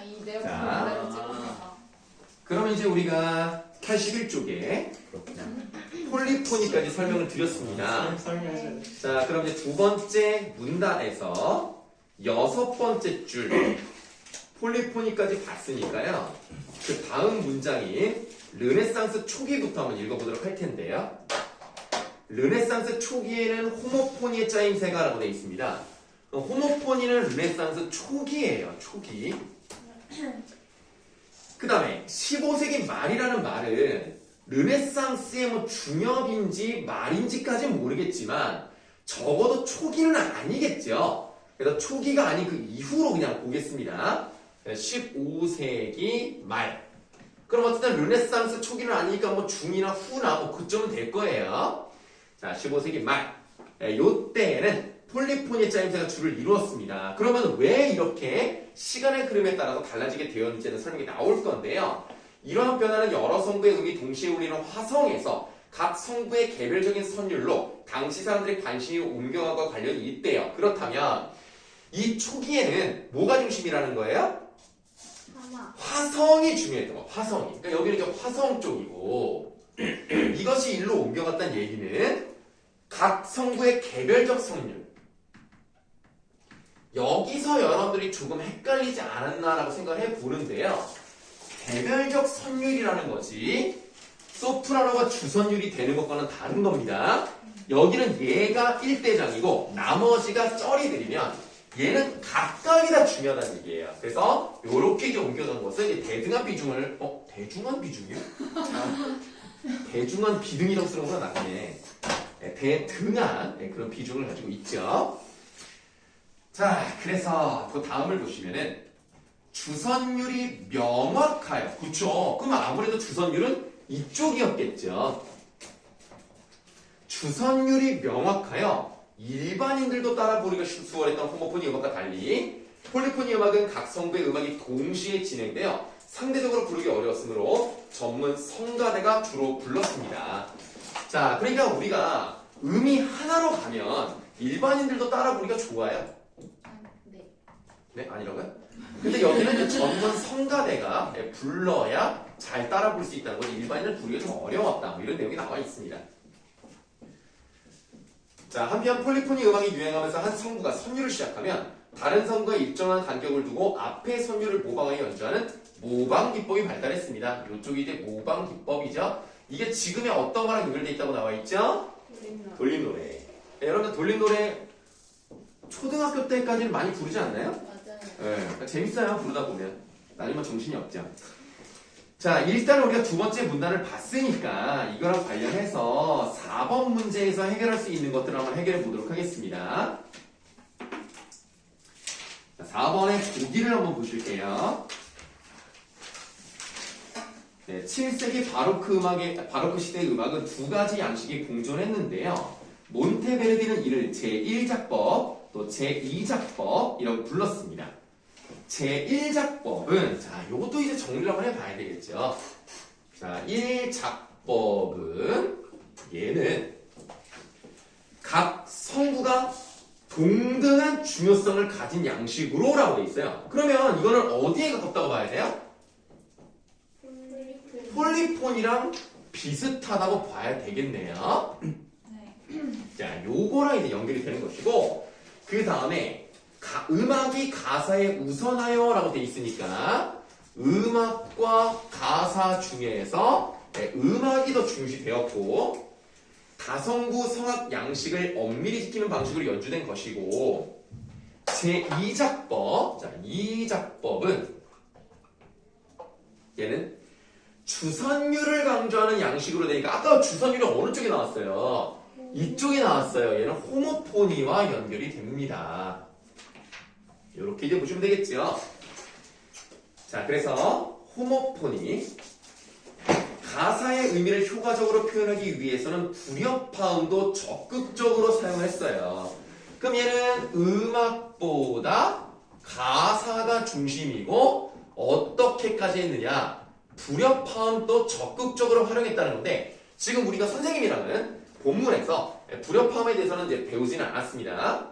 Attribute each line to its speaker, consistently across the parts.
Speaker 1: 이 내용
Speaker 2: 자.
Speaker 1: 문제를 찍었다.
Speaker 2: 그럼 이제 우리가 81쪽에 폴리포니까지 설명을 드렸습니다.
Speaker 3: 설명해줘야 돼.
Speaker 2: 자, 그럼 이제 두 번째 문단에서 여섯 번째 줄 폴리포니까지 봤으니까요. 그 다음 문장인 르네상스 초기부터 한번 읽어보도록 할 텐데요. 르네상스 초기에는 호모포니의 짜임새가라고 되어 있습니다. 호모포니는 르네상스 초기예요. 초기. 그 다음에 15세기 말이라는 말은 르네상스의 뭐 중엽인지 말인지까지는 모르겠지만 적어도 초기는 아니겠죠. 그래서 초기가 아닌 그 이후로 그냥 보겠습니다. 15세기 말. 그럼 어쨌든 르네상스 초기는 아니니까 뭐 중이나 후나 뭐 그쯤은 될 거예요. 자, 15세기 말. 요때에는 폴리포니의 짜임새가 주를 이루었습니다. 그러면 왜 이렇게 시간의 흐름에 따라서 달라지게 되었는지는 설명이 나올 건데요. 이러한 변화는 여러 성부의 음이 동시에 울리는 화성에서 각 성부의 개별적인 선율로 당시 사람들의 관심이 옮겨간과 관련이 있대요. 그렇다면 이 초기에는 뭐가 중심이라는 거예요? 화성이 중요했던 거. 화성이. 그러니까 여기는 이제 화성 쪽이고 이것이 일로 옮겨갔다는 얘기는 각 성부의 개별적 선율. 여기서 여러분들이 조금 헷갈리지 않았나라고 생각해 보는데요. 개별적 선율이라는 것이 소프라노가 주선율이 되는 것과는 다른 겁니다. 여기는 얘가 1대장이고 나머지가 쩌리들이면 얘는 각각이 다 중요하다는 얘기예요. 그래서 이렇게 이제 옮겨간 것은 이제 대등한 비중을 대중한 비중이요? 대중한 비등이라고 쓰는 거나 나중에 대등한 그런 비중을 가지고 있죠. 자, 그래서 그 다음을 보시면은 주선율이 명확하여. 그쵸? 그럼 아무래도 주선율은 이쪽이었겠죠. 주선율이 명확하여 일반인들도 따라 부르기가 수월했던 호모포니 음악과 달리 폴리포니 음악은 각 성부의 음악이 동시에 진행되어 상대적으로 부르기 어려웠으므로 전문 성가대가 주로 불렀습니다. 자, 그러니까 우리가 음이 하나로 가면 일반인들도 따라 부르기가 좋아요.
Speaker 1: 네.
Speaker 2: 네? 아니라고요? 근데 여기는 이제 전문 성가대가 불러야 잘 따라 부를 수 있다는 건 일반인은 부르기가 좀 어려웠다. 뭐 이런 내용이 나와 있습니다. 자, 한편 폴리포니 음악이 유행하면서 한 성부가 선율을 시작하면 다른 성부와 일정한 간격을 두고 앞의 선율을 모방하여 연주하는 모방 기법이 발달했습니다. 이쪽이 이제 모방 기법이죠. 이게 지금의 어떤 거랑 연결되어 있다고 나와 있죠? 돌림 노래. 네, 여러분 돌림 노래 초등학교 때까지는 많이 부르지 않나요?
Speaker 1: 맞아요.
Speaker 2: 네, 재밌어요. 부르다 보면. 나중에 정신이 없죠. 자, 일단 우리가 두 번째 문단을 봤으니까 이거랑 관련해서 4번 문제에서 해결할 수 있는 것들을 한번 해결해 보도록 하겠습니다. 자, 4번의 보기를 한번 보실게요. 네, 7세기 바로크 시대의 음악은 두 가지 양식이 공존했는데요. 몬테베르디는 이를 제1작법, 또 제2작법이라고 불렀습니다. 제1작법은, 자, 요것도 이제 정리를 한번 해봐야 되겠죠. 자, 1작법은, 얘는 각 성부가 동등한 중요성을 가진 양식으로 라고 돼 있어요. 그러면 이거는 어디에 가깝다고 봐야 돼요? 폴리폰이랑 비슷하다고 봐야 되겠네요. 자, 요거랑 이제 연결이 되는 것이고, 그 다음에 음악이 가사에 우선하여 라고 돼 있으니까 음악과 가사 중에서 음악이 더 중시되었고 다성구 성악 양식을 엄밀히 지키는 방식으로 연주된 것이고 제2작법, 자, 2작법은 얘는 주선율을 강조하는 양식으로 되니까 아까 주선율이 어느 쪽에 나왔어요? 이쪽에 나왔어요. 얘는 호모포니와 연결이 됩니다. 이렇게 이제 보시면 되겠죠. 자, 그래서 호모포니 가사의 의미를 효과적으로 표현하기 위해서는 불협화음도 적극적으로 사용했어요. 그럼 얘는 음악보다 가사가 중심이고 어떻게까지 했느냐? 불협화음도 적극적으로 활용했다는 건데 지금 우리가 선생님이랑은 본문에서 불협화음에 대해서는 이제 배우지는 않았습니다.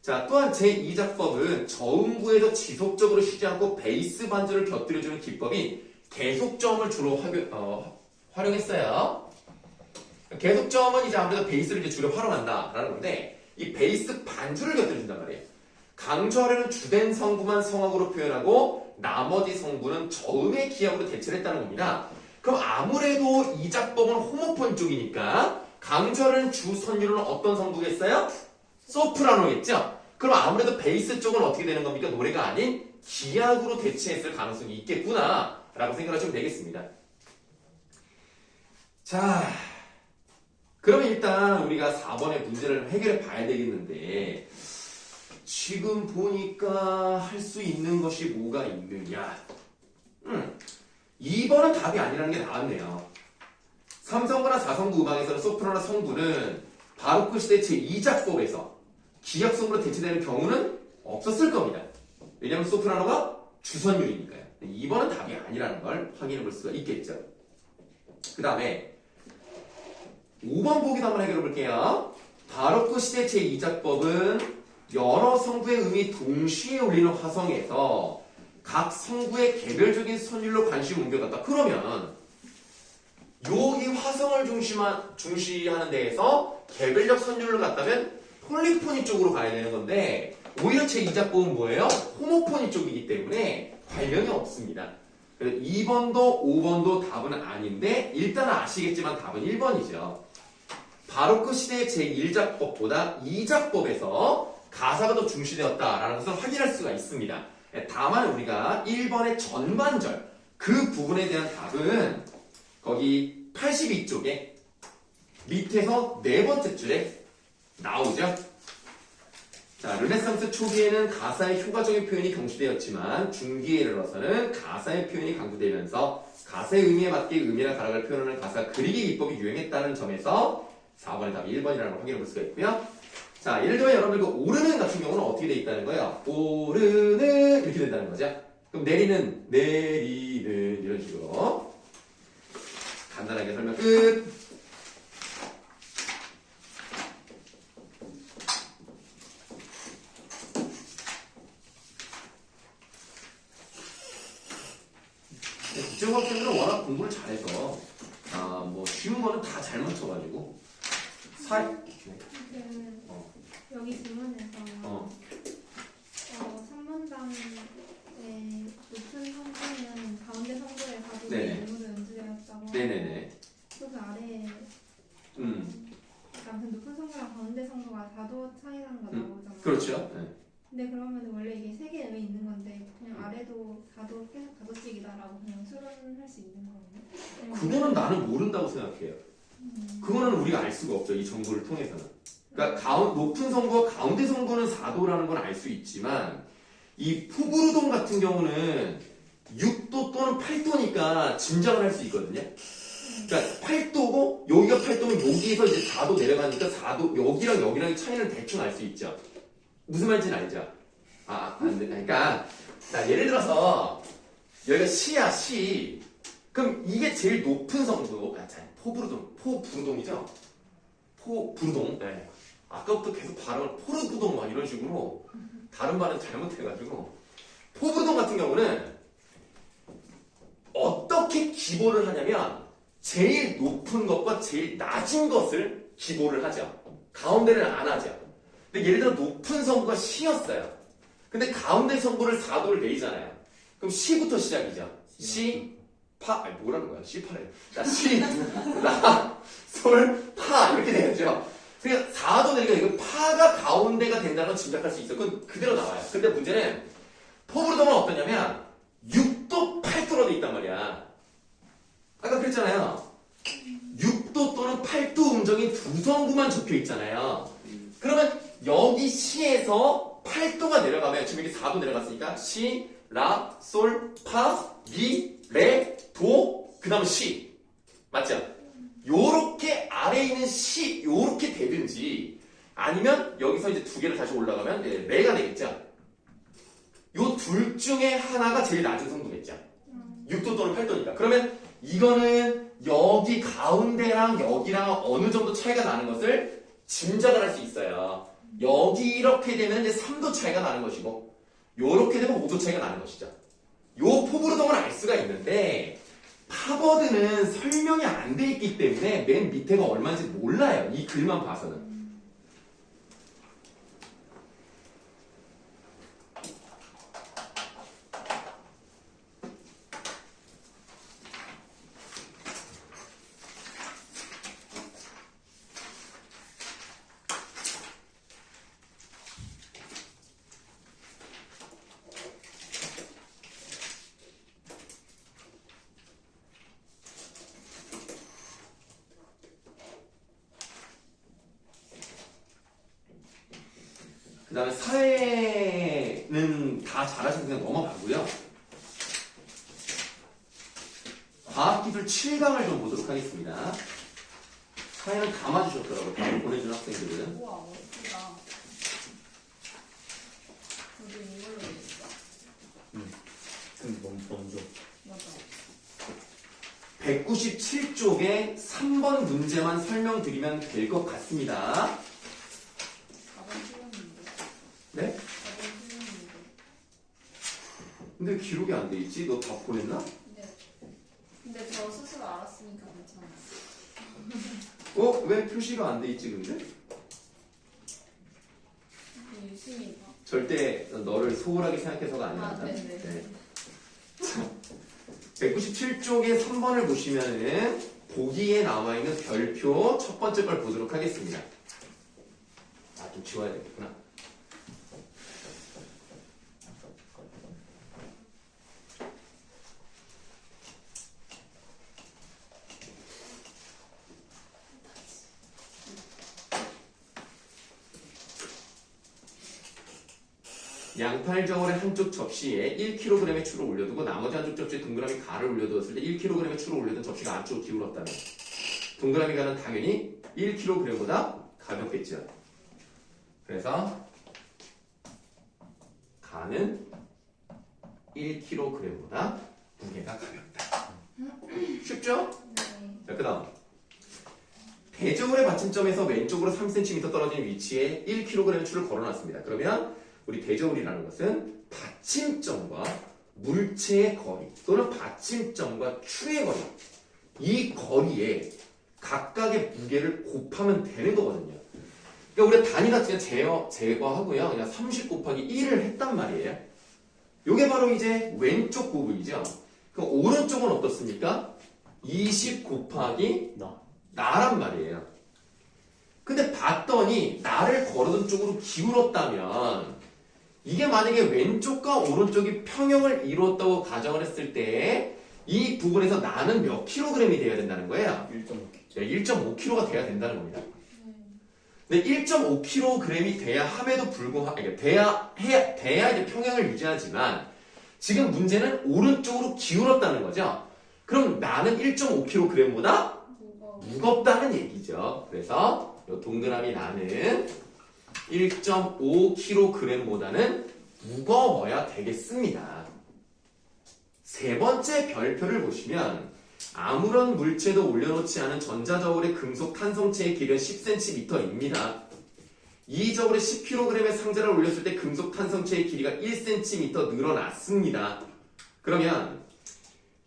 Speaker 2: 자, 또한 제2작법은 저음부에서 지속적으로 쉬지 않고 베이스 반주를 곁들여주는 기법인 계속점을 주로 활용했어요. 계속점은 이제 아무래도 베이스를 이제 주로 활용한다라는 건데, 이 베이스 반주를 곁들여준단 말이에요. 강조하려는 주된 성부만 성악으로 표현하고 나머지 성부는 저음의 기역으로 대체를 했다는 겁니다. 그럼 아무래도 이 작법은 호모폰 쪽이니까 강조하려는 주 선율은 어떤 성부겠어요? 소프라노겠죠? 그럼 아무래도 베이스 쪽은 어떻게 되는 겁니까? 노래가 아닌 기악으로 대체했을 가능성이 있겠구나 라고 생각하시면 되겠습니다. 자, 그러면 일단 우리가 4번의 문제를 해결해 봐야 되겠는데, 지금 보니까 할 수 있는 것이 뭐가 있느냐? 2번은 답이 아니라는 게 나왔네요. 3성부나 4성부 음악에서는 소프라노 성부는 바로크 시대 제2작법에서 기역성으로 대체되는 경우는 없었을 겁니다. 왜냐하면 소프라노가 주선율이니까요. 2번은 답이 아니라는 걸 확인해 볼 수가 있겠죠. 그 다음에 5번 보기도 한번 해결해 볼게요. 바로크 시대 제2작법은 여러 성부의 음이 동시에 울리는 화성에서 각 성부의 개별적인 선율로 관심을 옮겨갔다. 그러면 여기 화성을 중시하는 데에서 개별적 선율을 갖다면 폴리포니 쪽으로 가야 되는 건데, 오히려 제2작법은 뭐예요? 호모포니 쪽이기 때문에 관련이 없습니다. 그래서 2번도 5번도 답은 아닌데, 일단 아시겠지만 답은 1번이죠. 바로크 시대의 제1작법보다 2작법에서 가사가 더 중시되었다라는 것을 확인할 수가 있습니다. 다만 우리가 1번의 전반절, 그 부분에 대한 답은 거기 82쪽에 밑에서 네 번째 줄에 나오죠. 자, 르네상스 초기에는 가사의 효과적인 표현이 경시되었지만 중기에 이르러서는 가사의 표현이 강조되면서 가사의 의미에 맞게 의미나 가락을 표현하는 가사 그리기 기법이 유행했다는 점에서 4번의 답이 1번이라는 걸 확인해 볼 수가 있고요. 자, 예를 들면 여러분들 그 오르는 같은 경우는 어떻게 돼 있다는 거예요? 오르는 이렇게 된다는 거죠. 그럼 내리는 이런 식으로 간단하게 설명 끝. 국정학생들은 워낙 공부를 잘해서 뭐 쉬운 거는 다 잘 맞춰가지고
Speaker 1: 여기 질문에서 3문장의 높은 성부는 가운데 성부의 가족이 일부러 연주되었다고
Speaker 2: 네네네.
Speaker 1: 그 아래에 아무튼 높은 성부랑 가운데 성부가 4도 차이라는 거 나오잖아요.
Speaker 2: 그렇죠. 네.
Speaker 1: 근데 그러면 원래 이게 세 개의 음이 있는 건데 그냥 아래도 4도 계속 5씩이다라고 그냥 수론할 수 있는 거예요?
Speaker 2: 그거는 나는 모른다고 생각해요. 그거는 우리가 알 수가 없죠. 이 정보를 통해서는. 그러니까 높은 성부와 가운데 성부는 4도라는 건 알 수 있지만 이 푸브르동 같은 경우는 6도 또는 8도니까 짐작을 할 수 있거든요. 그러니까 8도고 여기가 8도면 여기에서 이제 4도 내려가니까 4도 여기랑 여기랑 차이는 대충 알 수 있죠. 무슨 말인지는 알죠? 안 돼. 그러니까 자, 예를 들어서 여기가 시야 시. 그럼 이게 제일 높은 성부. 포부르동이죠? 포부르동. 네. 아까부터 계속 발음을 포르부동 막 이런 식으로 다른 발음 잘못해가지고 포부르동 같은 경우는 어떻게 기보를 하냐면 제일 높은 것과 제일 낮은 것을 기보를 하죠. 가운데를 안 하죠. 근데 예를 들어 높은 성부가 시였어요. 근데 가운데 성부를 4도를 내리잖아요. 그럼 시부터 시작이죠. 시, 파, 뭐라는 거야? 시파래. 자, 시, 라, 솔, 파 이렇게 되겠죠. 그러니까 4도 내리니까 이거 파가 가운데가 된다는 건 짐작할 수 있어요. 그건 그대로 나와요. 근데 문제는 포부르동은 어떠냐면 6도, 8도로 돼 있단 말이야. 아까 그랬잖아요. 6도 또는 8도 음정인 두 성부만 적혀 있잖아요. 그러면 여기 시에서 8도가 내려가면 지금 이게 4도 내려갔으니까 시, 라, 솔, 파, 미, 레, 도, 그 다음 시. 맞죠? 요렇게 아래에 있는 시, 요렇게 되든지 아니면 여기서 이제 두 개를 다시 올라가면 레가 되겠죠? 요 둘 중에 하나가 제일 낮은 성부겠죠? 6도 또는 8도니까. 그러면 이거는 여기 가운데랑 여기랑 어느 정도 차이가 나는 것을 짐작을 할 수 있어요. 여기 이렇게 되면 이제 3도 차이가 나는 것이고 요렇게 되면 5도 차이가 나는 것이죠. 요 포브르동을 알 수가 있는데 파버드는 설명이 안 돼 있기 때문에 맨 밑에가 얼마인지 몰라요. 이 글만 봐서는. 그 다음에 사회는 다 잘하셔서 그냥 넘어가고요. 과학기술 7강을 좀 보도록 하겠습니다. 사회는 다 맞으셨더라고요. 바로 보내준 학생들은.
Speaker 3: 우와 멋지다. 저도 이걸로 했어.
Speaker 4: 근데 너무 먼저.
Speaker 3: 맞아.
Speaker 2: 197쪽에 3번 문제만 설명드리면 될 것 같습니다.
Speaker 3: 4번 틀렸는데.
Speaker 2: 네?
Speaker 3: 4번 틀렸는데.
Speaker 2: 근데 기록이 안 돼 있지? 너 다 보냈나?
Speaker 3: 네. 근데 저 스스로 알았으니까 괜찮아요.
Speaker 2: 어? 왜 표시가 안 돼 있지 근데?
Speaker 3: 유심히 봐.
Speaker 2: 절대 너를 소홀하게 생각해서가 아니라.
Speaker 3: 아, 네네.
Speaker 2: 네. 197쪽에 3번을 보시면은 보기에 나와 있는 별표 첫 번째 걸 보도록 하겠습니다. 아, 좀 지워야 되겠구나. 양팔 저울의 한쪽 접시에 1kg의 추를 올려두고 나머지 한쪽 접시에 동그라미 가를 올려두었을 때 1kg의 추를 올려둔 접시가 안쪽으로 기울었다면 동그라미 가는 당연히 1kg보다 가볍겠죠. 그래서 가는 1kg보다 무게가 가볍다. 쉽죠?
Speaker 3: 네.
Speaker 2: 자, 그 다음 대저울의 받침점에서 왼쪽으로 3cm 떨어진 위치에 1kg의 추를 걸어놨습니다. 그러면 우리 대저울이라는 것은 받침점과 물체의 거리 또는 받침점과 추의 거리 이 거리에 각각의 무게를 곱하면 되는 거거든요. 그러니까 우리가 단위가 그냥 제거하고요. 그냥 30 곱하기 1을 했단 말이에요. 이게 바로 이제 왼쪽 부분이죠. 그럼 오른쪽은 어떻습니까? 20 곱하기 나란 말이에요. 근데 봤더니 나를 걸어둔 쪽으로 기울었다면 이게 만약에 왼쪽과 오른쪽이 평형을 이루었다고 가정을 했을 때 이 부분에서 나는 몇 킬로그램이 돼야 된다는 거예요? 1.5kg가 돼야 된다는 겁니다. 근데 1.5kg이 돼야 함에도 불구하고 돼야 이제 평형을 유지하지만 지금 문제는 오른쪽으로 기울었다는 거죠. 그럼 나는 1.5kg보다 무겁다는 얘기죠. 그래서 이 동그라미 나는 1.5kg보다는 무거워야 되겠습니다. 세 번째 별표를 보시면 아무런 물체도 올려놓지 않은 전자저울의 금속 탄성체의 길이는 10cm입니다. 이 저울에 10kg의 상자를 올렸을 때 금속 탄성체의 길이가 1cm 늘어났습니다. 그러면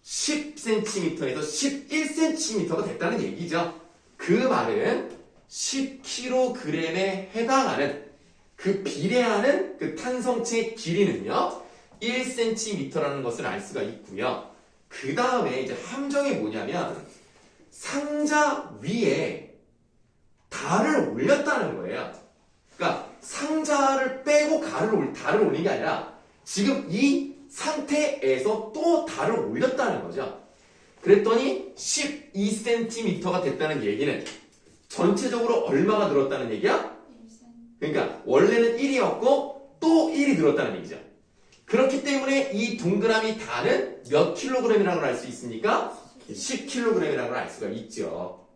Speaker 2: 10cm에서 11cm가 됐다는 얘기죠. 그 말은 10kg에 해당하는 그 비례하는 그 탄성체의 길이는요 1cm라는 것을 알 수가 있고요. 그 다음에 이제 함정이 뭐냐면 상자 위에 달을 올렸다는 거예요. 그러니까 상자를 빼고 달을 올린 게 아니라 지금 이 상태에서 또 달을 올렸다는 거죠. 그랬더니 12cm가 됐다는 얘기는 전체적으로 얼마가 늘었다는 얘기야? 그러니까 원래는 1이었고 또 1이 늘었다는 얘기죠. 그렇기 때문에 이 동그라미 달은 몇 킬로그램이라고 할 수 있습니까? 10kg이라고 알 수가 있죠.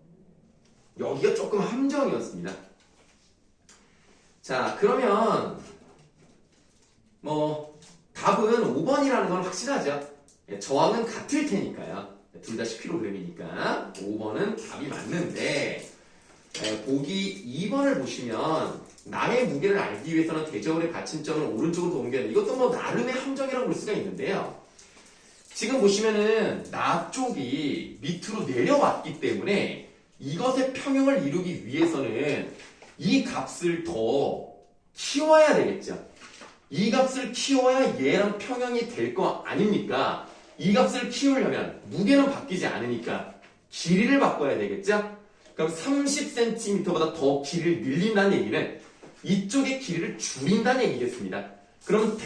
Speaker 2: 여기가 조금 함정이었습니다. 자, 그러면 답은 5번이라는 건 확실하죠. 저항은 같을 테니까요. 둘 다 10kg이니까 5번은 답이 맞는데 보기 2번을 보시면 나의 무게를 알기 위해서는 대저울의 받침점을 오른쪽으로 옮겨야 돼. 이것도 뭐 나름의 함정이라고 볼 수가 있는데요. 지금 보시면은 나 쪽이 밑으로 내려왔기 때문에 이것의 평형을 이루기 위해서는 이 값을 더 키워야 되겠죠. 이 값을 키워야 얘랑 평형이 될 거 아닙니까? 이 값을 키우려면 무게는 바뀌지 않으니까 길이를 바꿔야 되겠죠? 그럼 30cm보다 더 길이를 늘린다는 얘기는 이쪽의 길이를 줄인다는 얘기겠습니다. 그러면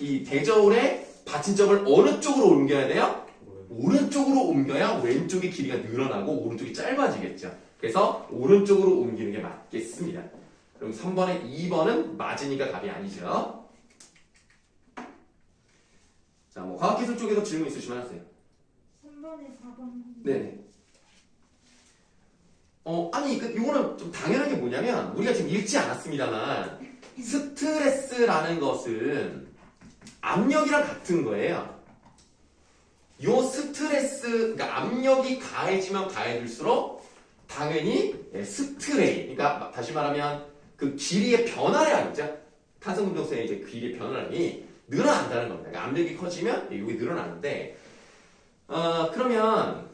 Speaker 2: 이 대저울의 받침점을 어느 쪽으로 옮겨야 돼요? 오른쪽으로 옮겨야 왼쪽의 길이가 늘어나고 오른쪽이 짧아지겠죠. 그래서 오른쪽으로 옮기는 게 맞겠습니다. 그럼 3번에 2번은 맞으니까 답이 아니죠. 자, 뭐 과학기술 쪽에서 질문 있으시면 하세요.
Speaker 1: 3번에 4번.
Speaker 2: 네네. 아니, 이거는 좀 당연한 게 뭐냐면, 우리가 지금 읽지 않았습니다만, 스트레스라는 것은 압력이랑 같은 거예요. 요 스트레스, 그러니까 압력이 가해지면 가해질수록, 당연히 스트레인, 그러니까 다시 말하면 그 길이의 변화를 하겠죠? 탄성금속체의 이제 길이의 변화량이 늘어난다는 겁니다. 그러니까 압력이 커지면 여기 늘어나는데, 그러면,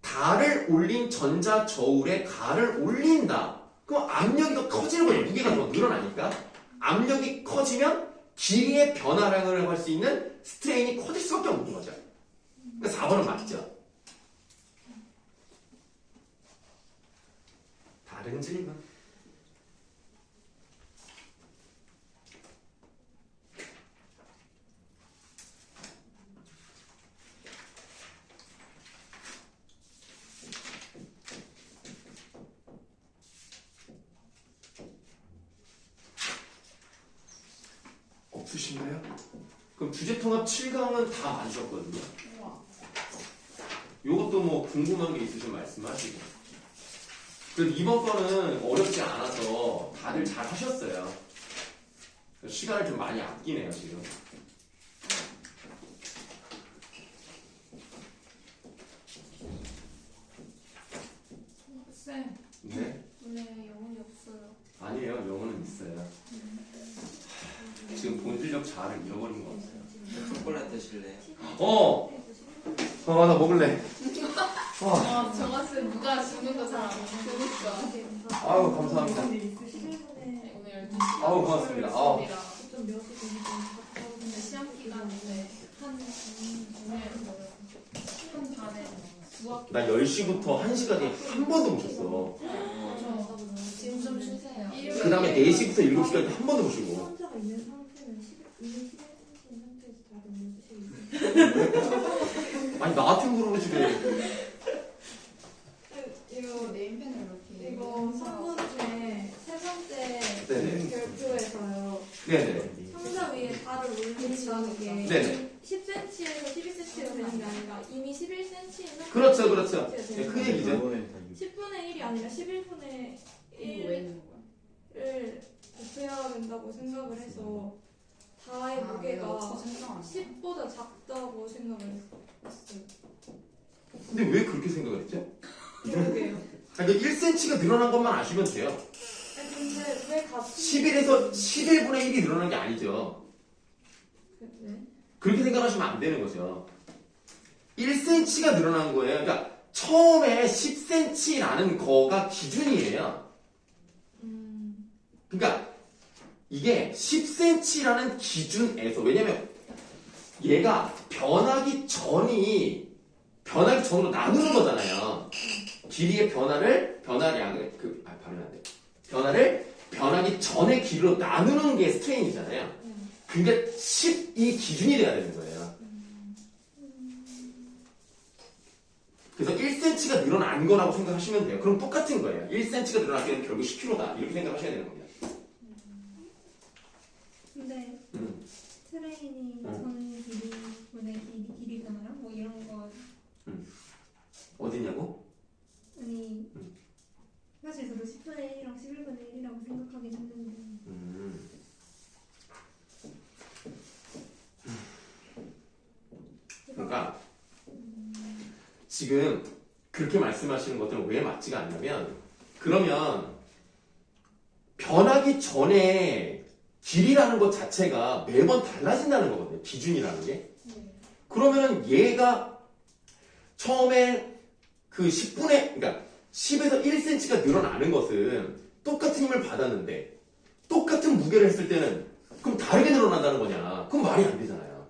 Speaker 2: 가를 올린 전자저울에 가를 올린다. 그럼 압력이 더 커지는 거예요. 무게가 더 늘어나니까. 압력이 커지면 길이의 변화량을 할 수 있는 스트레인이 커질 수밖에 없는 거죠. 그러니까 4번은 맞죠. 다른 질문. 없으신가요? 그럼 주제통합 7강은 다 맞으셨거든요.
Speaker 3: 우와.
Speaker 2: 요것도 뭐 궁금한 게 있으시면 말씀하시고. 그래도 이번 거는 어렵지 않아서 다들 잘 하셨어요. 시간을 좀 많이 아끼네요, 지금.
Speaker 3: 쌤,
Speaker 2: 네?
Speaker 3: 오늘 영혼이 없어요.
Speaker 2: 아니에요, 영어는 있어요. 지금 본질력 자아를 잃어버린 것 같아요.
Speaker 4: 초콜릿 드실래요?
Speaker 2: 나 먹을래.
Speaker 3: 아, 정아쌤 누가 주는 거 잘 안 먹으니까.
Speaker 2: 아유, 감사합니다.
Speaker 3: 오늘 12시.
Speaker 2: 아우, 고맙습니다. 아우.
Speaker 3: 근데 시험 기간인데 오늘 한 반에 두 학기.
Speaker 2: 나 10시부터 1시까지 한 번도 못 쉬었어.
Speaker 3: 지금 좀 쉬세요.
Speaker 2: 그 다음에 4시부터 7시까지 한 번도 못 쉬고.
Speaker 1: 혼자가 있는 상태는 이미 11cm 상태에서 다들 12시에
Speaker 2: 아니, 나 같은 그룹으로 지금.
Speaker 3: 이거 네임펜을 이렇게.
Speaker 1: 이거 3번째 세 번째
Speaker 2: 네네.
Speaker 1: 별표에서요.
Speaker 2: 네네.
Speaker 1: 상자 위에 발을 올린다는 게
Speaker 2: 네네.
Speaker 1: 10cm에서 12cm가 되는 게 아니라 이미 11cm는
Speaker 2: 그렇죠, 그렇죠. 네, 그 얘기죠.
Speaker 1: 10분의 1이 아니라 11분의
Speaker 3: 이거 왜 있는 거야?
Speaker 1: 1을 곱해야 된다고 생각을 해서 다의 무게가 10보다 작다고 생각을 했어요.
Speaker 2: 근데 왜 그렇게 생각을 했죠?
Speaker 1: 그러게요.
Speaker 2: 그러니까 1cm가 늘어난 것만 아시면 돼요.
Speaker 1: 아니, 근데 왜 같이
Speaker 2: 11에서 11분의 1이 늘어난 게 아니죠.
Speaker 1: 네?
Speaker 2: 그렇게 생각하시면 안 되는 거죠. 1cm가 늘어난 거예요. 그러니까 처음에 10cm라는 거가 기준이에요. 그러니까 이게 10cm라는 기준에서, 왜냐면 얘가 변하기 전으로 나누는 거잖아요. 길이의 변화량을 발음 안 돼. 변화를 변하기 전의 길이로 나누는 게 스트레인이잖아요. 그러니까 10이 기준이 돼야 되는 거예요. 그래서 1cm가 늘어난 거라고 생각하시면 돼요. 그럼 똑같은 거예요. 1cm가 늘어나기는 결국 10kg다. 이렇게 생각하셔야 되는 겁니다.
Speaker 1: 근데 트레인이 전 길이분의 길이잖아요. 뭐 이런 거
Speaker 2: 어디냐고?
Speaker 1: 아니 사실 저도 10분의 1이랑 11분의 1이라고 생각하긴 했는데
Speaker 2: 그러니까 지금 그렇게 말씀하시는 것들은 왜 맞지가 않냐면, 그러면 변하기 전에 길이라는 것 자체가 매번 달라진다는 거거든요. 기준이라는 게. 그러면은 얘가 처음에 그 10분의, 그러니까 10에서 1cm가 늘어나는 것은 똑같은 힘을 받았는데 똑같은 무게를 했을 때는 그럼 다르게 늘어난다는 거냐? 그럼 말이 안 되잖아요.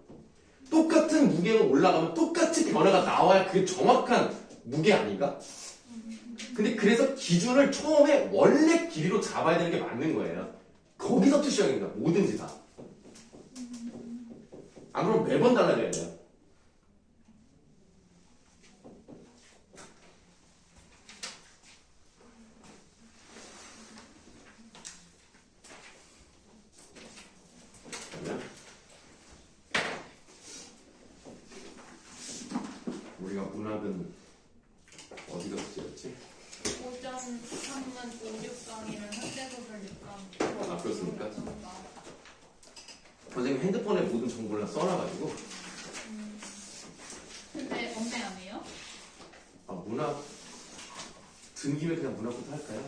Speaker 2: 똑같은 무게가 올라가면 똑같이 변화가 나와야 그게 정확한 무게 아닌가? 근데 그래서 기준을 처음에 원래 길이로 잡아야 되는 게 맞는 거예요. 거기서부터 시작입니다. 뭐든지 다. 안 그러면 매번 달라져야 돼요. 우리가 문학은 어디가 문제였지?
Speaker 3: 5.3은 56강이랑 현대소설 6강.
Speaker 2: 아, 그렇습니까? 선생님 핸드폰에 모든 정보를 다 써놔가지고
Speaker 3: 근데 엄매 안 해요?
Speaker 2: 아, 문학 든 김에 그냥 문학부터 할까요?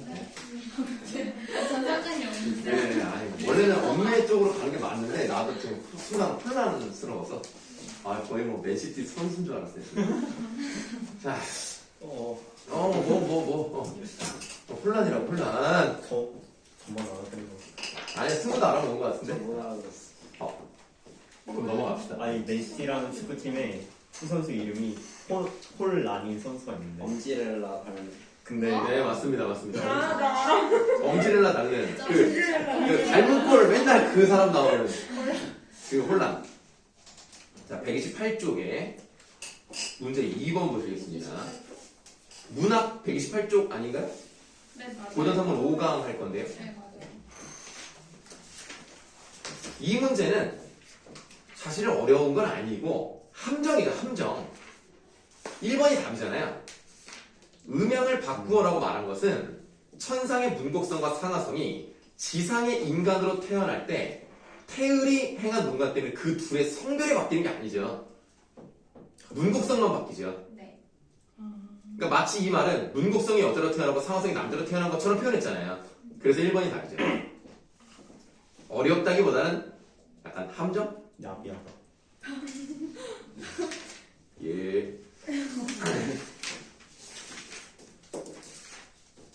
Speaker 3: 전 상관이 없는데.
Speaker 2: 네, 아니 원래는 엄매 쪽으로 가는 게 맞는데 나도 좀 순간 혼란스러워서 아 거의 뭐 맨시티 선수인 줄 알았어요. 자, 혼란이라고 혼란.
Speaker 4: 저만 알아듣는 거.
Speaker 2: 아니 승우도 알아보는 것 같은데.
Speaker 4: 몰라봤어.
Speaker 2: 그럼 넘어갑시다.
Speaker 4: 아니 맨시티라는 축구팀에 그 선수 이름이 홀란인 선수가 있는데.
Speaker 5: 엄지렐라 발.
Speaker 4: 근데
Speaker 2: 네 맞습니다.
Speaker 1: 아, 나 알아.
Speaker 2: 엄지렐라 닮는 그 닮은 꼴 맨날 그 사람 나오는 그 혼란. 자 128쪽에 문제 2번 보시겠습니다. 문학 128쪽 아닌가요?
Speaker 3: 네, 맞아요.
Speaker 2: 고전 3번 5강 할 건데요.
Speaker 3: 네, 맞아요.
Speaker 2: 이 문제는 사실 어려운 건 아니고 함정이죠, 함정. 1번이 답이잖아요. 음양을 바꾸어라고 말한 것은 천상의 문곡성과 상하성이 지상의 인간으로 태어날 때 태을이 행한 농간 때문에 그 둘의 성별이 바뀌는 게 아니죠. 문곡성만 바뀌죠.
Speaker 3: 네.
Speaker 2: 그러니까 마치 이 말은 문곡성이 여자로 태어나고 상하성이 남자로 태어난 것처럼 표현했잖아요. 그래서 1번이 답이죠. 어렵다기보다는 약간 함정?
Speaker 4: 야비하다.
Speaker 2: 예.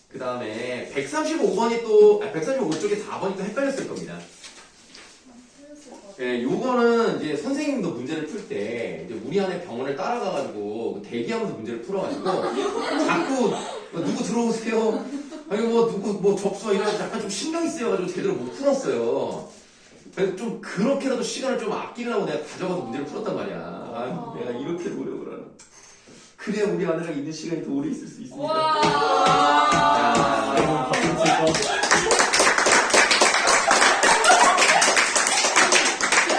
Speaker 2: 그 다음에 135번이 또, 135쪽에 4번이 또 헷갈렸을 겁니다. 예, 요거는 이제 선생님도 문제를 풀 때, 이제 우리 안에 병원을 따라가가지고 대기하면서 문제를 풀어가지고, 자꾸 누구 들어오세요? 아니 뭐 누구 뭐 접수와 이런 약간 좀 신경이 쓰여가지고 제대로 못 풀었어요. 그래서 좀 그렇게라도 시간을 좀 아끼려고 내가 가져가서 문제를 풀었단 말이야. 아, 내가 이렇게 노력을 하나. 그래야 우리 아내랑 있는 시간이 더 오래 있을 수 있으니까.
Speaker 3: 와.
Speaker 4: 아이고 박수 치고.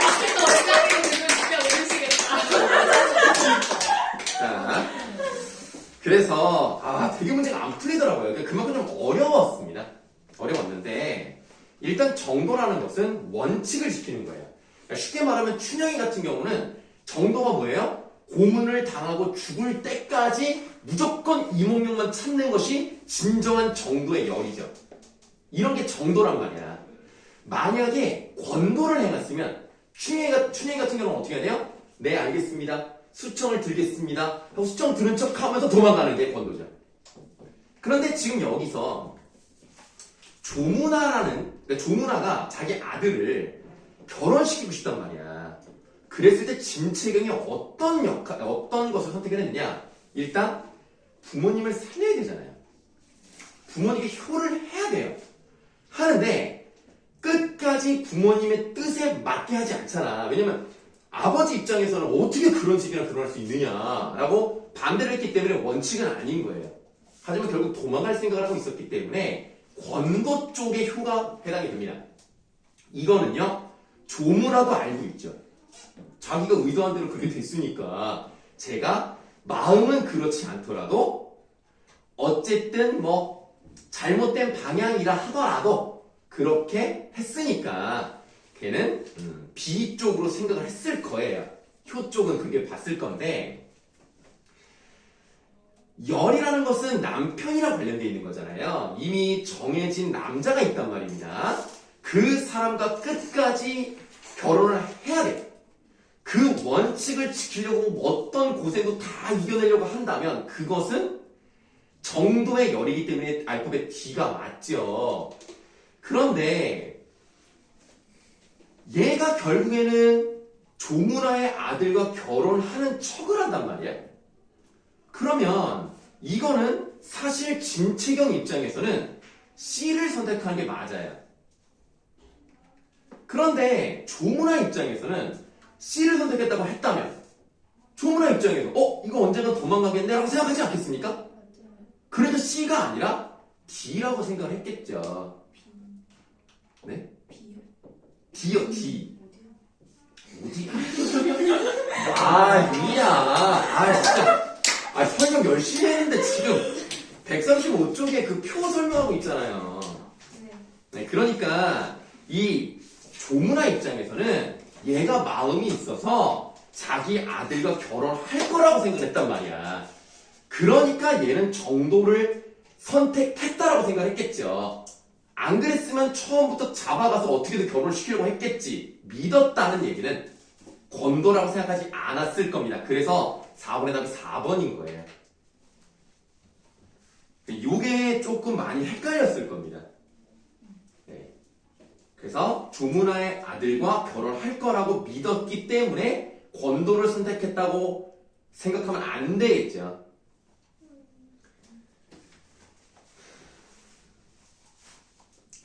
Speaker 3: 앞에서 원장님 들으면 진짜 오르시겠다.
Speaker 2: 자, 그래서 되게 문제가 안 풀리더라고요. 그만큼 좀 어려웠습니다. 어려웠는데 일단 정도라는 것은 원칙을 지키는 거예요. 그러니까 쉽게 말하면 춘향이 같은 경우는 정도가 뭐예요? 고문을 당하고 죽을 때까지 무조건 이몽룡만 찾는 것이 진정한 정도의 열이죠. 이런 게 정도란 말이야. 만약에 권도를 행했으면 춘향이 같은 경우는 어떻게 해야 돼요? 네 알겠습니다. 수청을 들겠습니다. 하고 수청 들은 척 하면서 도망가는 게 권도죠. 그런데 지금 여기서 조문화가 자기 아들을 결혼시키고 싶단 말이야. 그랬을 때 진채경이 어떤 것을 선택을 했느냐? 일단 부모님을 살려야 되잖아요. 부모님께 효를 해야 돼요. 하는데 끝까지 부모님의 뜻에 맞게 하지 않잖아. 왜냐면 아버지 입장에서는 어떻게 그런 집이랑 결혼할 수 있느냐라고 반대를 했기 때문에 원칙은 아닌 거예요. 하지만 결국 도망갈 생각을 하고 있었기 때문에 권도 쪽의 효가 해당이 됩니다. 이거는요, 조문화도 알고 있죠. 자기가 의도한 대로 그렇게 됐으니까 제가 마음은 그렇지 않더라도 어쨌든 뭐 잘못된 방향이라 하더라도 그렇게 했으니까 걔는 B 쪽으로 생각을 했을 거예요. 효 쪽은 그게 봤을 건데 열이라는 것은 남편이랑 관련되어 있는 거잖아요. 이미 정해진 남자가 있단 말입니다. 그 사람과 끝까지 결혼을 해야 돼. 그 원칙을 지키려고 어떤 고생도 다 이겨내려고 한다면 그것은 정도의 열이기 때문에 알파벳 D가 맞죠. 그런데 얘가 결국에는 조문아의 아들과 결혼하는 척을 한단 말이야. 그러면 이거는 사실 진채경 입장에서는 C를 선택하는 게 맞아요. 그런데 조문아 입장에서는 C를 선택했다고 했다면 조문아 입장에서 이거 언젠가 도망가겠네 라고 생각하지 않겠습니까? 그래도 C가 아니라 D라고 생각을 했겠죠. 네? D요, D. 어디야? 유이야. 진짜. 설명 열심히 했는데 지금 135쪽에 그 표 설명하고 있잖아요. 네, 그러니까 이 조문아 입장에서는 얘가 마음이 있어서 자기 아들과 결혼할 거라고 생각했단 말이야. 그러니까 얘는 정도를 선택했다라고 생각했겠죠. 안 그랬으면 처음부터 잡아가서 어떻게든 결혼을 시키려고 했겠지. 믿었다는 얘기는 권도라고 생각하지 않았을 겁니다. 그래서 4번의 답이 4번인 거예요. 요게 조금 많이 헷갈렸을 겁니다. 네. 그래서 조문아의 아들과 결혼할 거라고 믿었기 때문에 권도를 선택했다고 생각하면 안 되겠죠.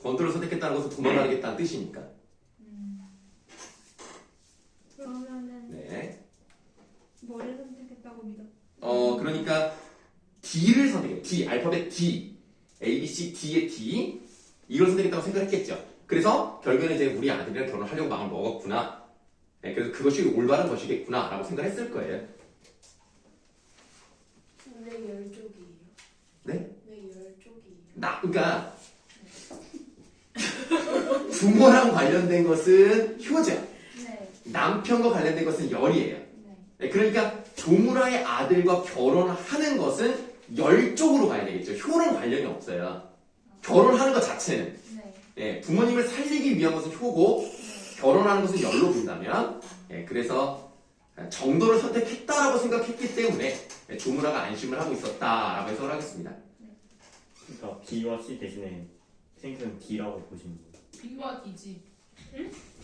Speaker 2: 권도를 선택했다는 것은 도망가겠다는 뜻이니까.
Speaker 1: 그러면은
Speaker 2: 네.
Speaker 1: 뭐를 선택했다고 믿었?
Speaker 2: 그러니까 D를 선택해. D, 알파벳 D. A, B, C, D의 D. 이걸 선택했다고 생각했겠죠. 그래서 결국에는 이제 우리 아들이랑 결혼하려고 마음을 먹었구나. 네, 그래서 그것이 올바른 것이겠구나 라고 생각했을 거예요.
Speaker 3: 왜 10쪽이에요?
Speaker 2: 네?
Speaker 3: 왜 10쪽이에요?
Speaker 2: 그러니까 부모랑 관련된 것은 효죠.
Speaker 3: 네.
Speaker 2: 남편과 관련된 것은 열이에요. 네, 그러니까 조문아의 아들과 결혼하는 것은 열 쪽으로 가야 되겠죠. 효는 관련이 없어요. 결혼하는 것 자체는.
Speaker 3: 네.
Speaker 2: 예, 부모님을 살리기 위한 것은 효고 결혼하는 것은 열로 본다면 그래서 정도를 선택했다라고 생각했기 때문에 조문아가 안심을 하고 있었다라고 해석을 하겠습니다.
Speaker 4: 그러니까 B와 C 대신에 생각은 D라고 보시면 돼요.
Speaker 3: B와 D지.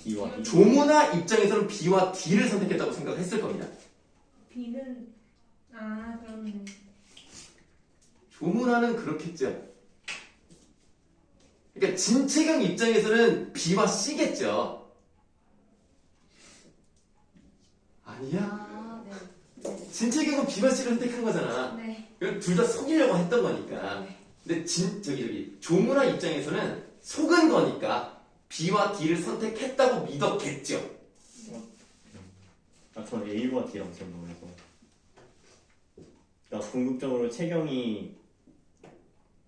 Speaker 4: B와 D.
Speaker 2: 조문아 입장에서는 B와 D를 선택했다고 생각했을 겁니다.
Speaker 1: B는 그렇네.
Speaker 2: 조문아는 그렇겠죠. 그러니까 진채경 입장에서는 B와 C겠죠. 아니야?
Speaker 3: 네.
Speaker 2: 진채경은 B와 C를 선택한 거잖아.
Speaker 3: 네.
Speaker 2: 둘 다 속이려고 했던 거니까. 근데 조문아 입장에서는 속은 거니까 B와 D를 선택했다고 믿었겠죠.
Speaker 4: 저는 A와 D라고 생각해서. 그러니까 궁극적으로 채경이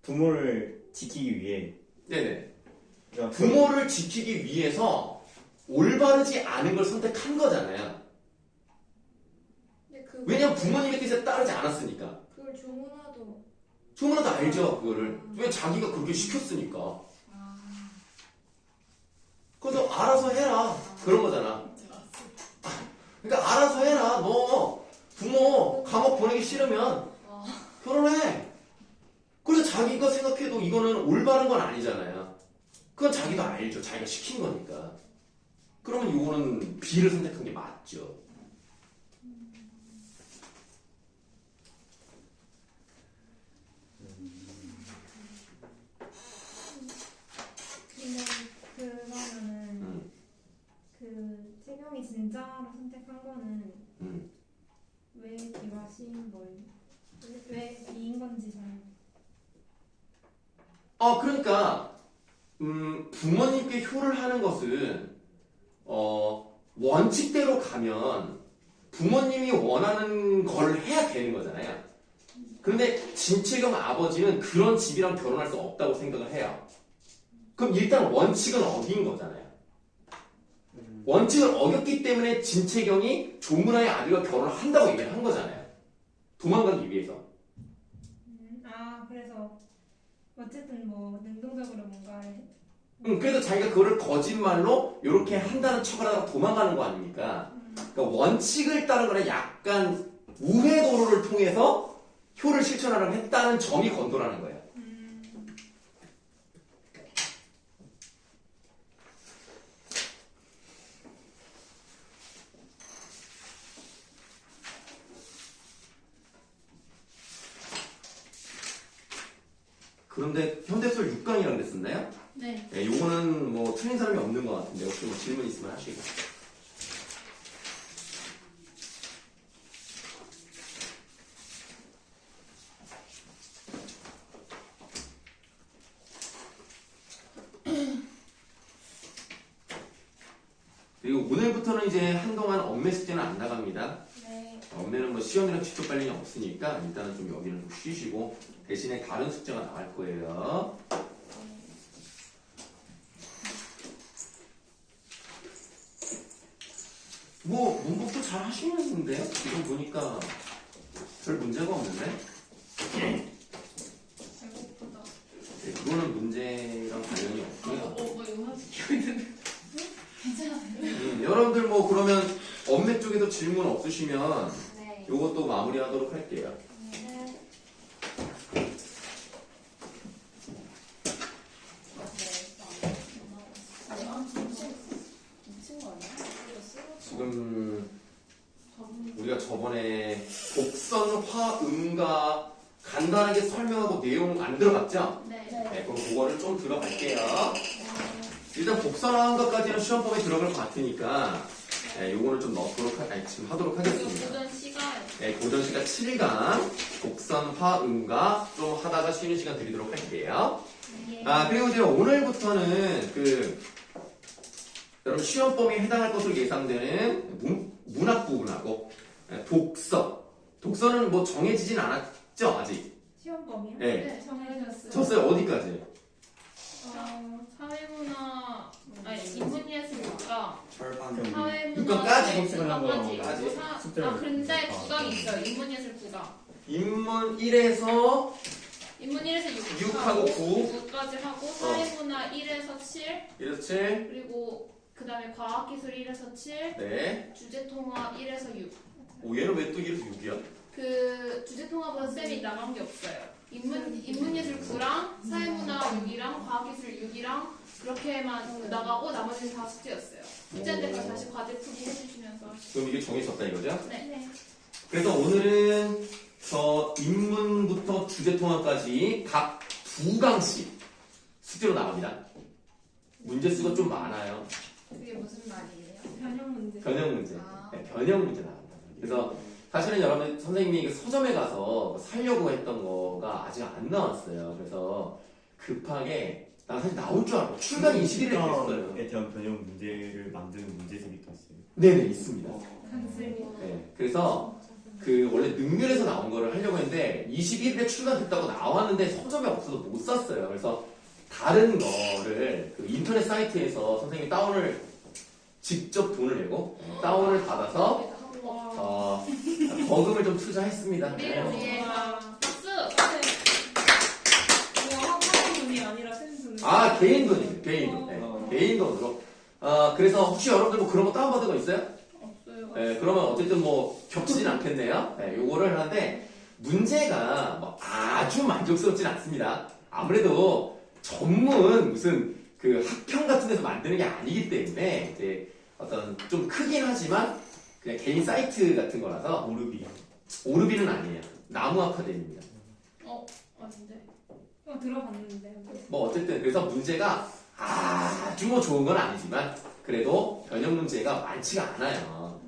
Speaker 4: 부모를 지키기 위해.
Speaker 2: 네네.
Speaker 4: 그러니까
Speaker 2: 부모를 지키기 위해서 올바르지 않은 걸 선택한 거잖아요.
Speaker 3: 근데
Speaker 2: 왜냐면 부모님의 뜻에 따르지 않았으니까.
Speaker 3: 그걸 조문아도.
Speaker 2: 조문아도 알죠, 그거를. 왜 자기가 그렇게 시켰으니까. 그래서 알아서 해라. 그런 거잖아. 그러니까 알아서 해라. 너 부모 감옥 보내기 싫으면 결혼해. 그래서 자기가 생각해도 이거는 올바른 건 아니잖아요. 그건 자기도 알죠. 자기가 시킨 거니까. 그러면 이거는 B를 선택한 게 맞죠.
Speaker 1: 근데 그러면은 그 채경이 진짜로 선택한 거는 왜 B와 C인 거예요? 왜 B인 건지 잘.
Speaker 2: 그러니까 부모님께 효를 하는 것은 원칙대로 가면 부모님이 원하는 걸 해야 되는 거잖아요. 그런데 진채경 아버지는 그런 집이랑 결혼할 수 없다고 생각을 해요. 그럼 일단 원칙은 어긴 거잖아요. 원칙을 어겼기 때문에 진채경이 조문아의 아들과 결혼을 한다고 얘기를 한 거잖아요. 도망가기 위해서.
Speaker 1: 아 그래서 어쨌든 뭐 능동적으로 뭔가를
Speaker 2: 그래서 자기가 그거를 거짓말로 이렇게 한다는 척을 하다가 도망가는 거 아닙니까? 그러니까 원칙을 따르거나 약간 우회 도로를 통해서 효를 실천하려고 했다는 점이 건도라는 거예요. 그런데 현대술 6강이라고 그랬었나요?
Speaker 3: 네.
Speaker 2: 네, 요거는 뭐 틀린 사람이 없는 것 같은데 혹시 뭐 질문 있으면 하시고. 그리고 오늘부터는 이제 한동안 엄매 숙제는 안 나갑니다.
Speaker 3: 네.
Speaker 2: 엄매는 뭐 시험이랑 직접 관련이 없으니까 일단은 좀 여기는 좀 쉬시고 대신에 다른 숙제가 나갈 거예요. 뭐 문법도 잘 하시는데요? 지금 보니까 별 문제가 없는데?
Speaker 3: 배고프다.
Speaker 2: 네, 그거는 문제랑 관련이 없고요.
Speaker 3: 이거 하나씩 키고 있는데. 괜찮아요.
Speaker 2: 여러분들 뭐 그러면 엄매 쪽에도 질문 없으시면
Speaker 3: 네.
Speaker 2: 요것도 마무리하도록 할게요.
Speaker 3: 네.
Speaker 2: 지금 우리가 저번에 곡선, 화, 음가 간단하게 설명하고 내용 안 들어갔죠?
Speaker 3: 네.
Speaker 2: 네, 그럼 그거를 좀 들어갈게요. 일단 곡선화 음가까지는 시험법에 들어갈 것 같으니까 네, 요거는 좀 넣도록 지금 하도록 하겠습니다.
Speaker 3: 고전 시간.
Speaker 2: 네, 고전 시간 7강 곡선, 화, 음가 좀 하다가 쉬는 시간 드리도록 할게요. 아, 그리고 이제 오늘부터는 여러분 시험범위에 해당할 것으로 예상되는 문학 부분하고 독서는 뭐 정해지진 않았죠 아직?
Speaker 1: 시험 범위요?
Speaker 2: 네.
Speaker 1: 정해졌어요.
Speaker 2: 졌어요 어디까지?
Speaker 3: 사회문화, 아니 인문예술과
Speaker 4: 절반
Speaker 3: 사회문화,
Speaker 2: 육강까지
Speaker 3: 육강까지.
Speaker 4: 숙제를
Speaker 3: 근데 9강이 있어요. 인문예술 9강.
Speaker 2: 인문 1에서
Speaker 3: 인문 1에서
Speaker 2: 6하고
Speaker 3: 9까지 하고 사회문화 1에서 7
Speaker 2: 1에서 7
Speaker 3: 그리고 그 다음에 과학기술 1에서 7
Speaker 2: 네.
Speaker 3: 주제통합 1에서 6
Speaker 2: 오, 얘는 왜 또 1에서 6이야?
Speaker 3: 그 주제통합은 쌤이 나간 게 없어요. 인문예술 9랑 사회문화 6이랑 과학기술 6이랑 그렇게만 나가고 나머지는 다 숙제였어요. 숙제인데 그걸 다시 과제 풀이 해주시면서
Speaker 2: 그럼 이게 정해졌다 이거죠?
Speaker 3: 네.
Speaker 2: 그래서 오늘은 저 인문부터 주제통합까지 각 2강씩 숙제로 나갑니다. 문제 수가 좀 많아요.
Speaker 3: 그게 무슨 말이에요?
Speaker 1: 변형 문제.
Speaker 2: 변형 문제.
Speaker 3: 아.
Speaker 2: 네, 변형 문제 나갑니다. 그래서 사실은 여러분 선생님이 그 서점에 가서 살려고 했던 거가 아직 안 나왔어요. 그래서 급하게 난 사실 나올 줄 알고 출간 20일에 됐어요.
Speaker 4: 에 대한 변형 문제를 만드는 문제집이 또 있어요.
Speaker 2: 네네 있습니다.
Speaker 1: 간슬기.
Speaker 2: 네, 그래서 그 원래 능률에서 나온 거를 하려고 했는데 21일에 출간됐다고 나왔는데 서점에 없어서 못 샀어요. 그래서 다른 거를 그 인터넷 사이트에서 선생님이 다운을 직접 돈을 내고 다운을 받아서 거금을 좀 투자했습니다.
Speaker 3: 우리를 위해 박수!
Speaker 1: 이거 학원 돈이 아니라 쌤 돈을.
Speaker 2: 아 개인 돈이에요. 개인 돈. 네, 개인 돈으로. 그래서 혹시 여러분들 뭐 그런 거 다운받은 거 있어요?
Speaker 3: 없어요.
Speaker 2: 네, 그러면 어쨌든 뭐 겹치진 않겠네요. 네, 요거를 하는데 문제가 뭐 아주 만족스럽진 않습니다. 아무래도 전문 무슨 그 학평 같은 데서 만드는 게 아니기 때문에 이제 어떤 좀 크긴 하지만 그냥 개인 사이트 같은 거라서 오르비는 아니에요. 나무 아카데미입니다.
Speaker 3: 아닌데.
Speaker 1: 들어봤는데.
Speaker 2: 뭐 어쨌든 그래서 문제가 아주 뭐 좋은 건 아니지만 그래도 변형 문제가 많지가 않아요.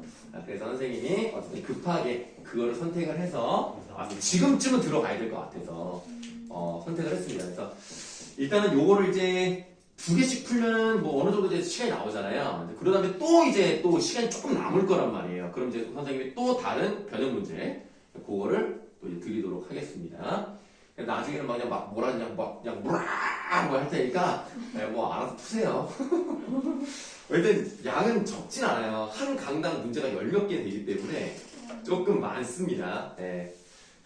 Speaker 2: 그래서 선생님이 어쨌든 급하게 그거를 선택을 해서 지금쯤은 들어가야 될 것 같아서 선택을 했습니다. 그래서 일단은 요거를 이제 2개씩 풀면 뭐 어느 정도 이제 시간이 나오잖아요. 그러다 보면 또 이제 또 시간이 조금 남을 거란 말이에요. 그럼 이제 선생님이 또 다른 변형 문제 그거를 또 이제 드리도록 하겠습니다. 나중에는 막 그냥 막 뭐라 그냥 뭐라 뭐 할 테니까 뭐 알아서 푸세요. 일단 양은 적진 않아요. 한 강당 문제가 10몇 개 되기 때문에 조금 많습니다. 네.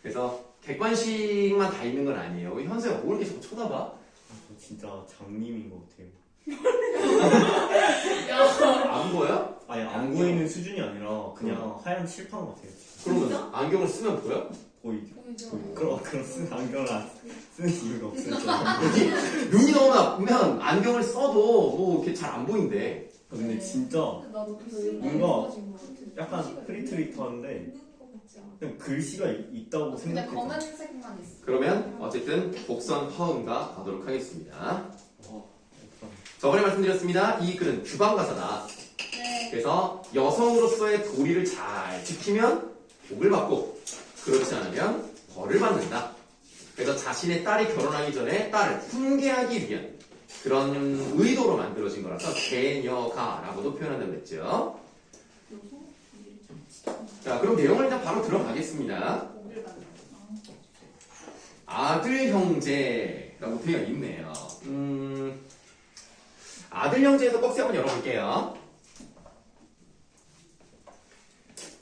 Speaker 2: 그래서 객관식만 다 있는 건 아니에요. 우리 현수야 뭘 이렇게 자꾸 쳐다봐?
Speaker 4: 저 진짜 장님인 것 같아요.
Speaker 2: 안 보여?
Speaker 4: 아니 안 보이는 수준이 아니라 그냥 하얀 칠판 같아요.
Speaker 2: 그러면 안경을 쓰면 보여?
Speaker 4: 보이죠?
Speaker 3: 보이죠?
Speaker 4: 그럼 쓰는 안경을 안 쓰는 이유가 없어요.
Speaker 2: 눈이 너무 나쁘면 안경을 써도 뭐 이렇게 잘 안 보인대.
Speaker 4: 근데 진짜
Speaker 3: 나도
Speaker 4: 뭔가 약간 흐릿흐릿한데 그냥 글씨가 있다고
Speaker 3: 근데
Speaker 4: 생각해요.
Speaker 3: 검은색만 있어.
Speaker 2: 그러면 어쨌든 곡선 화음가 가도록 하겠습니다.
Speaker 4: 일단
Speaker 2: 저번에 말씀드렸습니다. 이 글은 규방가사다.
Speaker 3: 네.
Speaker 2: 그래서 여성으로서의 도리를 잘 지키면 복을 받고 그렇지 않으면 벌을 받는다. 그래서 자신의 딸이 결혼하기 전에 딸을 훈계하기 위한 그런 의도로 만들어진 거라서 개녀가라고도 표현한다고 했죠. 자, 그럼 내용을 일단 바로 들어가겠습니다. 아들 형제라고 되어 있네요. 아들 형제에서 꺽쇠 한번 열어볼게요.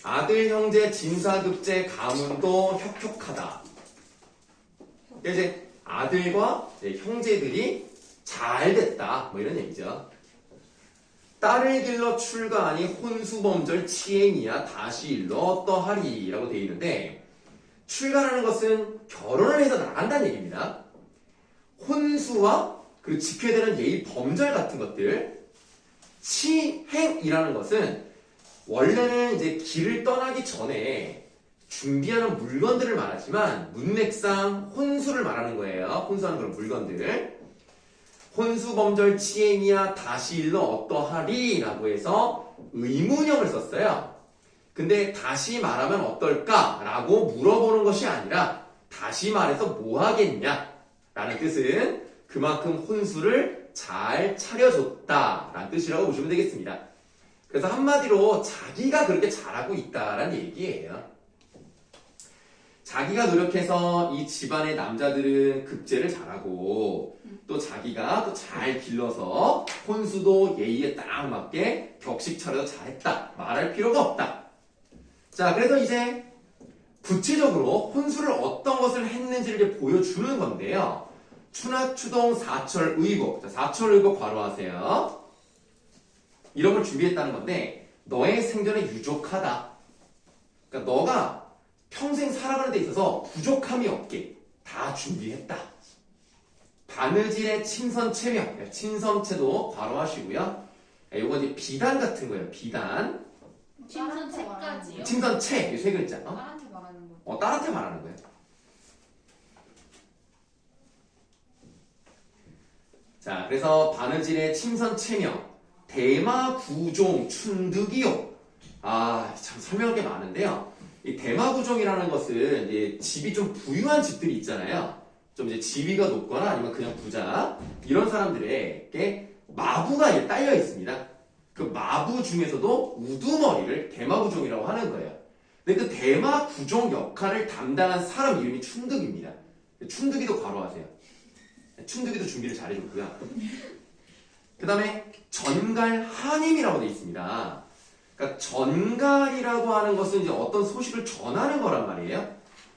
Speaker 2: 아들 형제 진사급제 가문도 혁혁하다. 이제 아들과 이제 형제들이 잘 됐다. 뭐 이런 얘기죠. 딸을 길러 출가하니 혼수범절 치행이야 다시 일러 어떠하리 라고 되어 있는데 출가라는 것은 결혼을 해서 나간다는 얘기입니다. 혼수와 그리고 지켜야 되는 예의 범절 같은 것들 치행이라는 것은 원래는 이제 길을 떠나기 전에 준비하는 물건들을 말하지만 문맥상 혼수를 말하는 거예요. 혼수하는 그런 물건들. 혼수범절 치행이야 다시 일러 어떠하리 라고 해서 의문형을 썼어요. 근데 다시 말하면 어떨까? 라고 물어보는 것이 아니라 다시 말해서 뭐 하겠냐? 라는 뜻은 그만큼 혼수를 잘 차려줬다 라는 뜻이라고 보시면 되겠습니다. 그래서 한마디로 자기가 그렇게 잘하고 있다라는 얘기예요. 자기가 노력해서 이 집안의 남자들은 급제를 잘하고 또 자기가 또 잘 길러서 혼수도 예의에 딱 맞게 격식 차려서 잘했다 말할 필요가 없다. 자, 그래서 이제 구체적으로 혼수를 어떤 것을 했는지를 이제 보여주는 건데요. 추나추동 사철의복. 자, 사철의복 괄호하세요. 이런 걸 준비했다는 건데 너의 생존에 유족하다. 그러니까 너가 평생 살아가는 데 있어서 부족함이 없게 다 준비했다. 바느질의 친선체명. 친선체도 괄호하시고요. 요거 이제 비단 같은 거예요. 비단.
Speaker 3: 친선체까지요?
Speaker 2: 친선체. 이 세 글자.
Speaker 3: 딸한테 말하는 거.
Speaker 2: 딸한테 말하는 거예요. 자, 그래서 바느질의 침선체명, 대마구종, 춘득이요. 아, 참 설명할 게 많은데요. 이 대마구종이라는 것은 이제 집이 좀 부유한 집들이 있잖아요. 좀 이제 지위가 높거나 아니면 그냥 부자 이런 사람들에게 마부가 딸려 있습니다. 그 마부 중에서도 우두머리를 대마구종이라고 하는 거예요. 근데 그 대마구종 역할을 담당한 사람 이름이 춘득입니다. 춘득이도 괄호하세요. 춘득이도 준비를 잘해줬고요. 그 다음에 전갈한임이라고 되어 있습니다. 그러니까 전갈이라고 하는 것은 이제 어떤 소식을 전하는 거란 말이에요.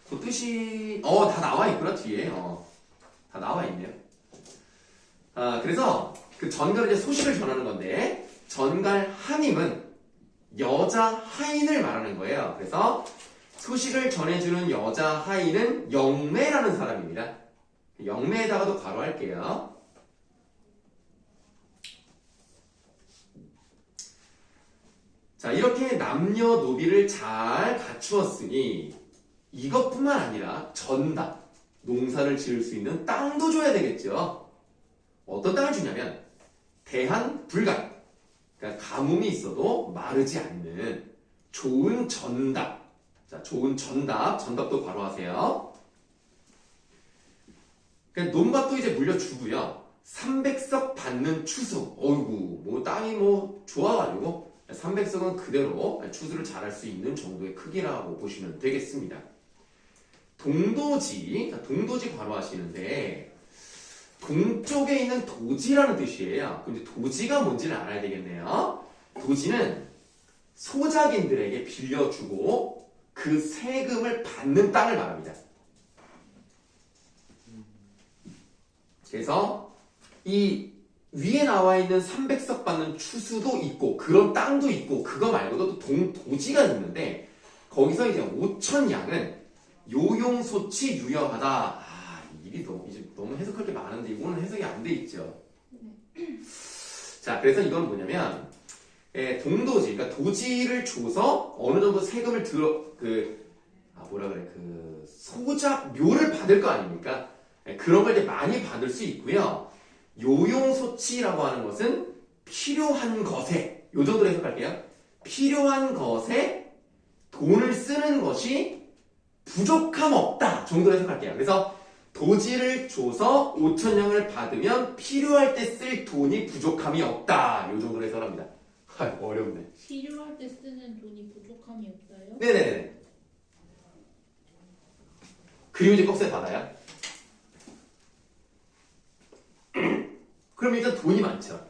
Speaker 2: 그 뜻이 다 나와 있구나 뒤에. 다 나와 있네요. 그래서 그 전갈은 이제 소식을 전하는 건데 전갈한임은 여자 하인을 말하는 거예요. 그래서 소식을 전해주는 여자 하인은 영매라는 사람입니다. 영매에다가도 괄호할게요. 자, 이렇게 남녀노비를 잘 갖추었으니 이것뿐만 아니라 전다, 농사를 지을 수 있는 땅도 줘야 되겠죠. 어떤 땅을 주냐면 대한불가, 그러니까 가뭄이 있어도 마르지 않는 좋은 전답. 자, 좋은 전답도 괄호하세요. 그러니까 논밭도 이제 물려주고요. 300석 받는 추수. 어이구, 뭐 땅이 뭐 좋아가지고 300석은 그대로 추수를 잘할 수 있는 정도의 크기라고 보시면 되겠습니다. 동도지, 동도지 괄호하시는데 동쪽에 있는 도지라는 뜻이에요. 근데 도지가 뭔지는 알아야 되겠네요. 도지는 소작인들에게 빌려주고 그 세금을 받는 땅을 말합니다. 그래서 이 위에 나와 있는 300석 받는 추수도 있고 그런 땅도 있고 그거 말고도 또 도지가 있는데 거기서 이제 5천 양은 요용소치 유여하다. 아, 일이 너무 해석할 게 많은데 이거는 해석이 안 돼 있죠. 자, 그래서 이건 뭐냐면 동도지, 그러니까 도지를 줘서 어느 정도 세금을 소작료를 받을 거 아닙니까? 그런 걸 이제 많이 받을 수 있고요. 요용소치라고 하는 것은 필요한 것에, 요 정도로 해석할게요. 필요한 것에 돈을 쓰는 것이 부족함 없다 정도로 해석할게요. 그래서 도지를 줘서 5천냥을 받으면 필요할 때 쓸 돈이 부족함이 없다. 요 정도로 해석합니다. 어렵네.
Speaker 5: 필요할 때 쓰는 돈이 부족함이 없어요?
Speaker 2: 네네네. 그리고 이제 꺽쇠 받아요. 그럼 일단 돈이 많죠.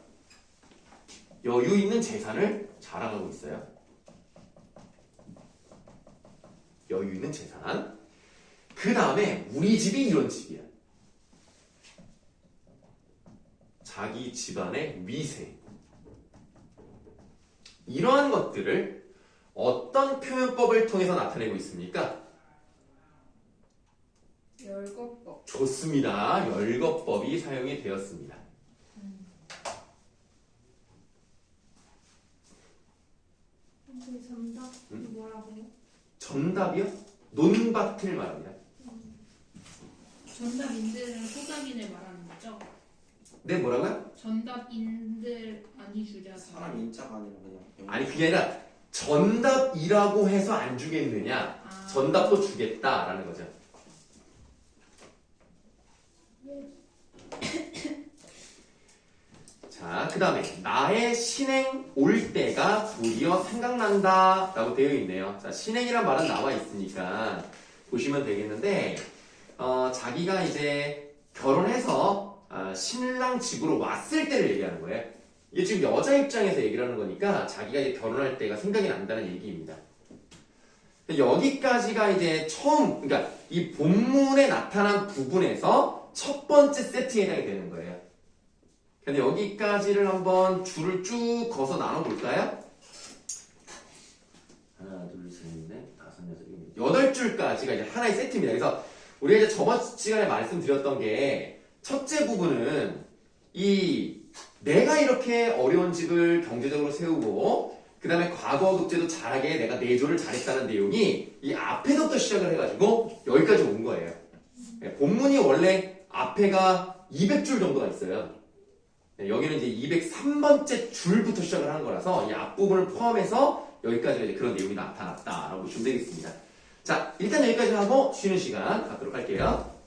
Speaker 2: 여유 있는 재산을 자랑하고 있어요. 여유 있는 재산. 그 다음에 우리 집이 이런 집이야. 자기 집안의 위세. 이러한 것들을 어떤 표현법을 통해서 나타내고 있습니까?
Speaker 1: 열거법.
Speaker 2: 좋습니다. 열거법이 사용이 되었습니다.
Speaker 1: 선생님 정답 뭐라고요?
Speaker 2: 정답이요? 논밭을 말합니다.
Speaker 5: 전답인들은 소작인을 말하는 거죠?
Speaker 2: 네, 뭐라고요?
Speaker 5: 전답인들 아니 주자
Speaker 6: 사람 인자가 아니라 그냥
Speaker 2: 아니, 그게 아니라 전답이라고 해서 안 주겠느냐?
Speaker 5: 아.
Speaker 2: 전답도 주겠다라는 거죠. 자, 그 다음에 나의 신행 올 때가 도리어 생각난다 라고 되어 있네요. 자, 신행이란 말은 나와 있으니까 보시면 되겠는데 자기가 이제 결혼해서 신랑 집으로 왔을 때를 얘기하는 거예요. 이게 지금 여자 입장에서 얘기를 하는 거니까 자기가 이제 결혼할 때가 생각이 난다는 얘기입니다. 여기까지가 이제 처음, 그러니까 이 본문에 나타난 부분에서 첫 번째 세트에 해당이 되는 거예요. 근데 여기까지를 한번 줄을 쭉 거서 나눠볼까요? 하나, 둘, 셋, 넷, 다섯, 여섯, 일곱, 여덟 줄까지가 이제 하나의 세트입니다. 그래서 우리가 이제 저번 시간에 말씀드렸던 게 첫째 부분은 내가 이렇게 어려운 집을 경제적으로 세우고 그 다음에 과거 국제도 잘하게 내가 내조를 잘했다는 내용이 이 앞에서부터 시작을 해가지고 여기까지 온 거예요. 본문이 원래 앞에가 200줄 정도가 있어요. 여기는 이제 203번째 줄부터 시작을 하는 거라서 이 앞부분을 포함해서 여기까지가 이제 그런 내용이 나타났다라고 보시면 되겠습니다. 자, 일단 여기까지 하고 쉬는 시간 갖도록 할게요.